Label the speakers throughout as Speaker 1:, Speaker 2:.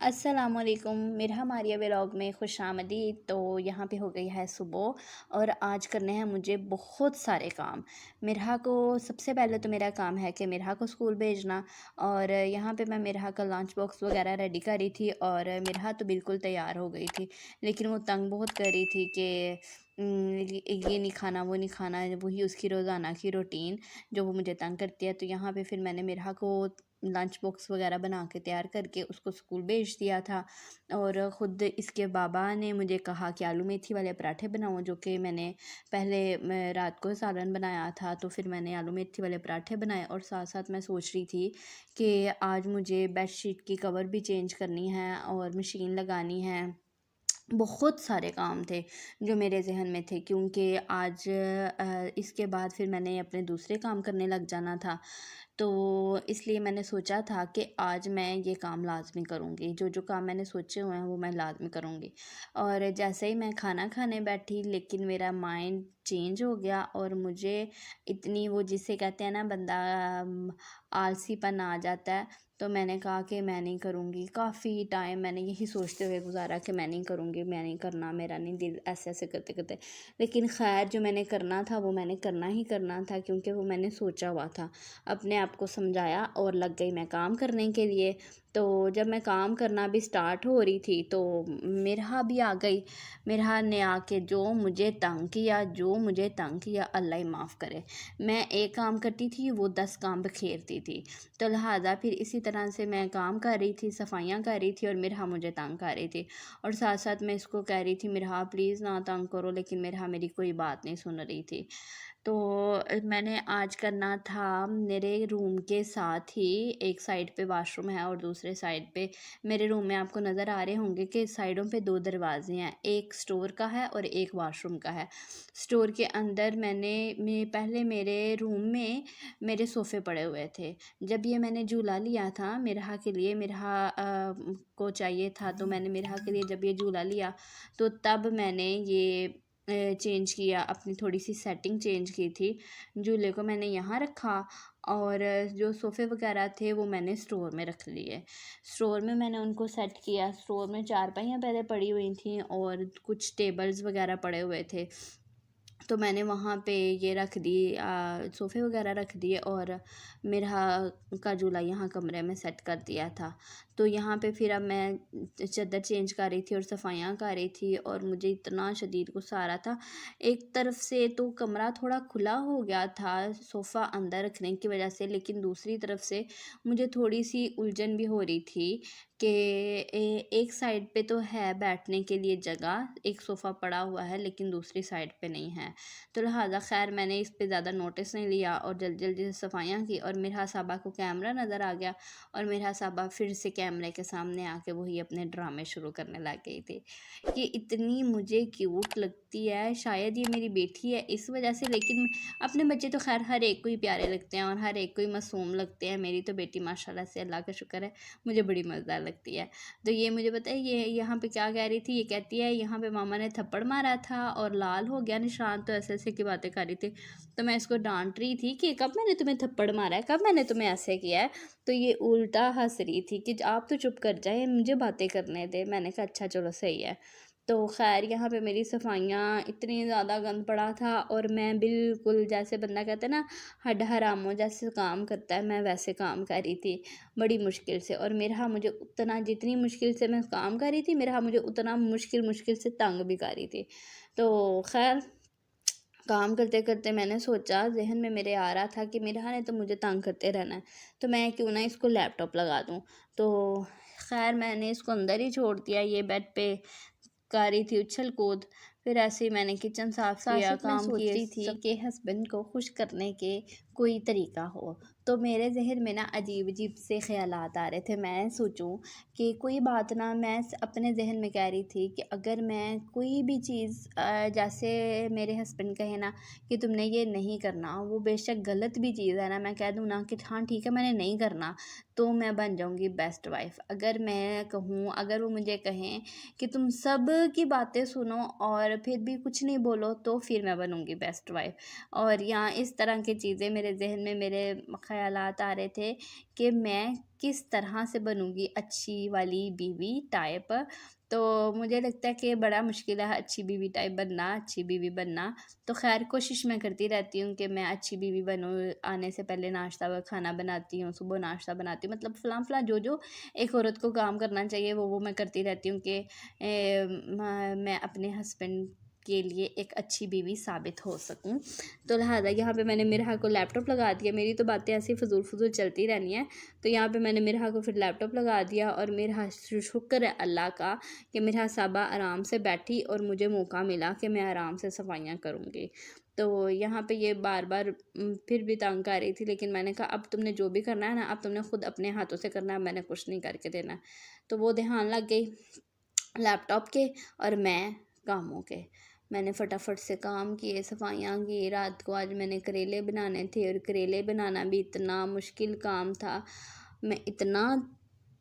Speaker 1: अस्सलामुअलैकुम मिरहा मारिया व्लॉग में खुशामदीद। तो यहाँ पे हो गई है सुबह और आज करने हैं मुझे बहुत सारे काम। मिरहा को सबसे पहले तो मेरा काम है कि मिरहा को स्कूल भेजना। और यहाँ पे मैं मिरहा का लंच बॉक्स वगैरह रेडी कर रही थी और मिरहा तो बिल्कुल तैयार हो गई थी, लेकिन वो तंग बहुत कर रही थी कि ये नहीं खाना वो नहीं खाना, वही उसकी रोज़ाना की रूटीन जो वो मुझे तंग करती है। तो यहाँ पे फिर मैंने मिरहा को लंच बॉक्स वगैरह बना के तैयार करके उसको स्कूल भेज दिया था। और ख़ुद इसके बाबा ने मुझे कहा कि आलू मेथी वाले पराठे बनाओ, जो कि मैंने पहले मैं रात को सालन बनाया था, तो फिर मैंने आलू मेथी वाले पराठे बनाए। और साथ साथ मैं सोच रही थी कि आज मुझे बेडशीट की कवर भी चेंज करनी है और मशीन लगानी है। बहुत सारे काम थे जो मेरे ज़हन में थे, क्योंकि आज इसके बाद फिर मैंने अपने दूसरे काम करने लग जाना था। तो इसलिए मैंने सोचा था कि आज मैं ये काम लाज़मी करूँगी, जो जो काम मैंने सोचे हुए हैं वो मैं लाज़मी करूँगी। और जैसे ही मैं खाना खाने बैठी, लेकिन मेरा माइंड चेंज हो गया और मुझे इतनी वो जिसे कहते हैं ना बंदा आलसीपन आ जाता है। तो मैंने कहा कि मैं नहीं करूँगी। काफ़ी टाइम मैंने यही सोचते हुए गुजारा कि मैं नहीं करूँगी, मैं नहीं करना, मेरा नहीं दिल, ऐसे ऐसे करते करते। लेकिन खैर जो मैंने करना था वो मैंने करना ही करना था, क्योंकि वो मैंने सोचा हुआ था। अपने आप को समझाया और लग गई मैं काम करने के लिए। तो जब मैं काम करना भी स्टार्ट हो रही थी तो मिरहा भी आ गई। मिरहा ने आके जो मुझे तंग किया, जो मुझे तंग किया, अल्लाह ही माफ़ करे। मैं एक काम करती थी, वो 10 काम बखेरती थी। तो लिहाजा फिर इसी तरह से मैं काम कर रही थी, सफाइयाँ कर रही थी और मिरहा मुझे तंग कर रही थी। और साथ साथ मैं इसको कह रही थी मिरहा प्लीज़ ना तंग करो, लेकिन मिरहा मेरी कोई बात नहीं सुन रही थी। तो मैंने आज करना था मेरे रूम के साथ ही, एक साइड पे वॉशरूम है और दूसरे साइड पे मेरे रूम में आपको नज़र आ रहे होंगे कि साइडों पे 2 दरवाजे हैं, एक स्टोर का है और एक वॉशरूम का है। स्टोर के अंदर मैं पहले मेरे रूम में मेरे सोफ़े पड़े हुए थे। जब ये मैंने झूला लिया था मिरहा के लिए, मिरहा को चाहिए था, तो मैंने मिरहा के लिए जब ये झूला लिया तो तब मैंने ये चेंज किया, अपनी थोड़ी-सी सेटिंग चेंज की थी। झूले को मैंने यहाँ रखा और जो सोफ़े वगैरह थे वो मैंने स्टोर में रख लिए। स्टोर में मैंने उनको सेट किया। स्टोर में चारपाइयाँ पहले पड़ी हुई थीं और कुछ टेबल्स वगैरह पड़े हुए थे। तो मैंने वहाँ पे ये रख दी, सोफ़े वगैरह रख दिए और मिरहा का झूला यहाँ कमरे में सेट कर दिया था। तो यहाँ पे फिर अब मैं चद्दर चेंज कर रही थी और सफाइयाँ कर रही थी और मुझे इतना शदीद गुस्सा आ रहा था। एक तरफ से तो कमरा थोड़ा खुला हो गया था सोफ़ा अंदर रखने की वजह से, लेकिन दूसरी तरफ से मुझे थोड़ी-सी उलझन भी हो रही थी कि एक साइड पे तो है बैठने के लिए जगह, एक सोफ़ा पड़ा हुआ है, लेकिन दूसरी साइड पे नहीं है। तो लिहाजा ख़ैर मैंने इस पे ज़्यादा नोटिस नहीं लिया और जल्दी-जल्दी से सफाइयाँ की और मिरहा साहबा को कैमरा नज़र आ गया और मिरहा साहबा फिर से कैमरे के सामने आके वही अपने ड्रामे शुरू करने लग गई थी। ये इतनी मुझे क्यूट लगती है, शायद ये मेरी बेटी है इस वजह से, लेकिन अपने बच्चे तो ख़ैर हर एक को ही प्यारे लगते हैं और हर एक को ही मासूम लगते हैं। मेरी तो बेटी माशाल्लाह से, अल्लाह का शुक्र है, मुझे बड़ी मज़ेदार लगती है। तो ये मुझे पता है ये यहाँ पे क्या कह रही थी, ये कहती है यहाँ पे मामा ने थप्पड़ मारा था और लाल हो गया निशान, तो ऐसे-ऐसे की बातें कर रही थी। तो मैं इसको डाँट रही थी कि कब मैंने तुम्हें थप्पड़ मारा है, कब मैंने तुम्हें ऐसे किया है? तो ये उल्टा हँस रही थी कि आप तो चुप कर जाएँ, मुझे बातें करने दें। मैंने कहा अच्छा चलो सही है। तो ख़ैर यहाँ पे मेरी सफाइयाँ, इतनी ज़्यादा गंद पड़ा था और मैं बिल्कुल जैसे बंदा कहता है ना हड्ड हरामों जैसे काम करता है, मैं वैसे काम कर रही थी बड़ी मुश्किल से। और मिरहा मुझे उतना, जितनी मुश्किल से मैं काम कर रही थी, मिरहा मुझे उतना मुश्किल से तंग भी कर रही थी। तो ख़ैर काम करते करते मैंने सोचा, ज़हन में मेरे आ रहा था कि मिरहा ने तो मुझे तंग करते रहना है, तो मैं क्यों ना इसको लैपटॉप लगा दूँ। तो ख़ैर मैंने इसको अंदर ही छोड़ दिया, ये बेड पे कर रही थी उछल-कूद। फिर ऐसे ही मैंने किचन साफ़ किया,
Speaker 2: साथ मैं
Speaker 1: काम
Speaker 2: सोच
Speaker 1: किए,
Speaker 2: रही थी
Speaker 1: सब कि हस्बैंड को खुश करने के कोई तरीका हो। तो मेरे ज़हन में ना अजीब-अजीब से ख़यालात आ रहे थे। मैं सोचूँ कि कोई बात ना, मैं अपने ज़हन में कह रही थी कि अगर मैं कोई भी चीज़ जैसे मेरे हस्बैंड कहे ना कि तुमने ये नहीं करना, वो बेशक गलत भी चीज़ है ना, मैं कह दूँ ना कि हाँ ठीक है मैंने नहीं करना, तो मैं बन जाऊँगी बेस्ट वाइफ़। अगर मैं कहूँ, अगर वो मुझे कहें कि तुम सब की बातें सुनो और फिर भी कुछ नहीं बोलो, तो फिर मैं बनूँगी बेस्ट वाइफ़। और यहाँ इस तरह की चीज़ें मेरे ज़हन में, मेरे ख़यालात आ रहे थे कि मैं किस तरह से बनूँगी अच्छी वाली बीवी टाइप। तो मुझे लगता है कि बड़ा मुश्किल है अच्छी बीवी टाइप बनना, अच्छी बीवी बनना। तो ख़ैर कोशिश मैं करती रहती हूँ कि मैं अच्छी बीवी बनूँ। आने से पहले नाश्ता व खाना बनाती हूँ, सुबह नाश्ता बनाती हूँ, मतलब फ़लाँ-फ़लाँ जो एक औरत को काम करना चाहिए वो मैं करती रहती हूँ कि मैं अपने हस्बैंड के लिए एक अच्छी बीवी साबित हो सकूं। तो लिहाजा यहाँ पे मैंने मिरहा को लैपटॉप लगा दिया। मेरी तो बातें ऐसी फ़ुज़ूल चलती रहनी है। तो यहाँ पे मैंने मिरहा को फिर लैपटॉप लगा दिया और मिरहा शुक्र है अल्लाह का कि मिरहा साहबा आराम से बैठी और मुझे मौका मिला कि मैं आराम से सफाइयाँ करूँगी। तो यहाँ पे ये बार-बार फिर भी तंग कर रही थी, लेकिन मैंने कहा अब तुमने जो भी करना है ना, अब तुमने खुद अपने हाथों से करना है, मैंने कुछ नहीं करके देना। तो वो ध्यान लग गई लैपटॉप के और मैं कामों के। मैंने फटाफट से काम किए, सफाइयाँ की। रात को आज मैंने करेले बनाने थे और करेले बनाना भी इतना मुश्किल काम था। मैं इतना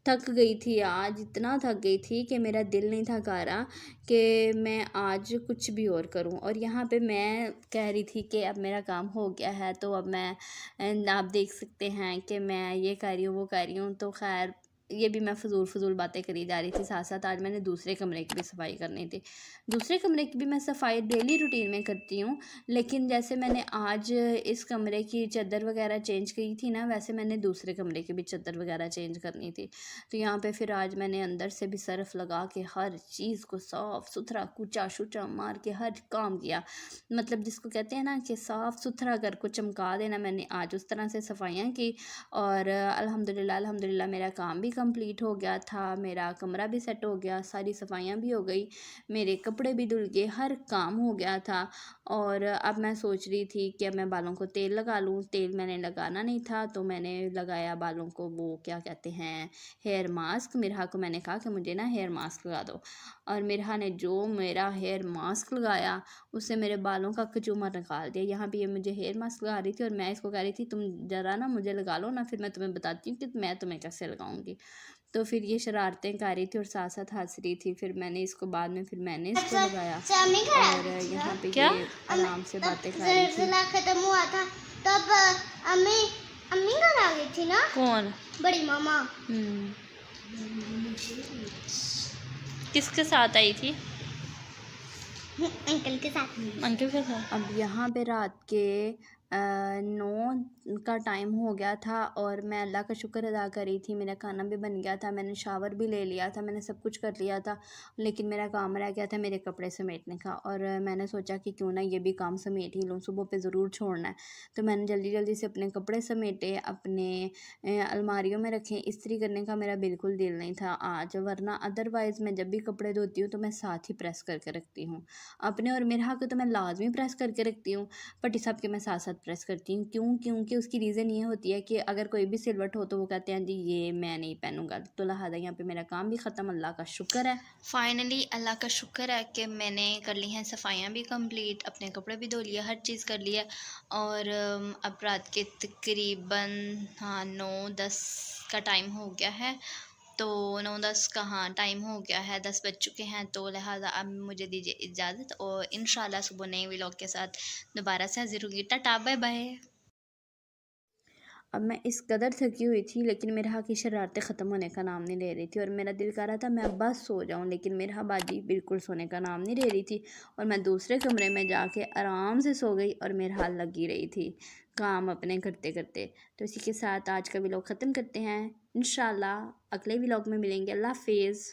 Speaker 1: थक गई थी आज, इतना थक गई थी कि मेरा दिल नहीं था कर रहा कि मैं आज कुछ भी और करूं। और यहाँ पे मैं कह रही थी कि अब मेरा काम हो गया है, तो अब मैं आप देख सकते हैं कि मैं ये कर रही हूँ, वो कर रही हूँ। तो खैर ये भी मैं फ़ुज़ूल बातें करी जा रही थी। साथ-साथ आज मैंने दूसरे कमरे की भी सफाई करनी थी। दूसरे कमरे की भी मैं सफाई डेली रूटीन में करती हूँ, लेकिन जैसे मैंने आज इस कमरे की चद्दर वगैरह चेंज की थी ना, वैसे मैंने दूसरे कमरे की भी चद्दर वगैरह चेंज करनी थी। तो यहाँ पे फिर आज मैंने अंदर से भी सर्फ़ लगा के हर चीज़ को साफ़-सुथरा कूचा-शूचा मार के हर काम किया। मतलब जिसको कहते हैं ना कि साफ़-सुथरा घर को चमका देना, मैंने आज उस तरह से सफाइयाँ की। और अल्हम्दुलिल्लाह मेरा काम भी कंप्लीट हो गया था, मेरा कमरा भी सेट हो गया, सारी सफाइयाँ भी हो गई, मेरे कपड़े भी धुल गए, हर काम हो गया था। और अब मैं सोच रही थी कि अब मैं बालों को तेल लगा लूँ। तेल मैंने लगाना नहीं था, तो मैंने लगाया बालों को वो क्या कहते हैं, हेयर मास्क। मिरहा को मैंने कहा कि मुझे ना हेयर मास्क लगा दो, और मिरहा ने जो मेरा हेयर मास्क लगाया उससे मेरे बालों का कचूमर निकाल दिया। यहाँ पे ये मुझे हेयर मास्क लगा रही थी और मैं इसको कह रही थी तुम ज़रा ना मुझे लगा लो ना, फिर मैं तुम्हें बताती हूँ कि मैं तुम्हें कैसे लगाऊंगी। तो फिर ये शरारतें कर रही थी और साथ साथ हंस रही थी। फिर मैंने इसको बाद में फिर मैंने इसको लगाया और यहाँ पे
Speaker 2: क्या
Speaker 1: ये आराम से बातें कर रही थी।
Speaker 2: ज़लज़ला खत्म हुआ था तब अम्मी अम्मी घर आ गई थी ना,
Speaker 1: कौन?
Speaker 2: बड़ी मामा।
Speaker 1: किसके साथ आई थी?
Speaker 2: अंकल के साथ।
Speaker 1: अंकल के साथ। अब यहाँ पे रात के 9 का टाइम हो गया था और मैं अल्लाह का शुक्र अदा कर रही थी। मेरा खाना भी बन गया था, मैंने शावर भी ले लिया था, मैंने सब कुछ कर लिया था, लेकिन मेरा काम रह गया था मेरे कपड़े समेटने का। और मैंने सोचा कि क्यों ना ये भी काम समेट ही लूँ, सुबह पे ज़रूर छोड़ना है। तो मैंने जल्दी जल्दी से अपने कपड़े समेटे, अपने अलमारियों में रखे। इस्त्री करने का मेरा बिल्कुल दिल नहीं था आज, वरना अदरवाइज़ मैं जब भी कपड़े धोती हूँ तो मैं साथ ही प्रेस करके रखती हूँ। अपने और मिरहा को तो मैं लाज़मी प्रेस करके रखती हूँ, पट्टी साहब के मैं साथ साथ प्रेस करती हूँ। क्यों? क्योंकि उसकी रीज़न ये होती है कि अगर कोई भी सिलवट हो तो वो कहते हैं जी ये मैं नहीं पहनूंगा। तो लिहाजा यहाँ पे मेरा काम भी ख़त्म, अल्लाह का शुक्र है।
Speaker 3: फाइनली अल्लाह का शुक्र है कि मैंने कर ली हैं सफाइयाँ भी कंप्लीट, अपने कपड़े भी धो लिए, हर चीज़ कर लिया। और अब रात के तकरीबन हाँ 9-10 का टाइम हो गया है। तो 9-10 का हाँ टाइम हो गया है, 10 बज चुके हैं। तो लिहाजा अब मुझे दीजिए इजाज़त और इंशाल्लाह सुबह नए व्लॉग के साथ दोबारा से हाजिर होगी। टाटा बाय बाय।
Speaker 1: अब मैं इस कदर थकी हुई थी, लेकिन मिरहा की शरारतें ख़त्म होने का नाम नहीं ले रही थी और मेरा दिल कर रहा था मैं बस सो जाऊं, लेकिन मिरहा बाजी बिल्कुल सोने का नाम नहीं ले रही थी। और मैं दूसरे कमरे में जाके आराम से सो गई और मिरहा लगी रही थी काम अपने करते करते। तो इसी के साथ आज का व्लॉग ख़त्म करते हैं। इंशाल्लाह अगले व्लॉग में मिलेंगे। अल्लाह हाफिज़।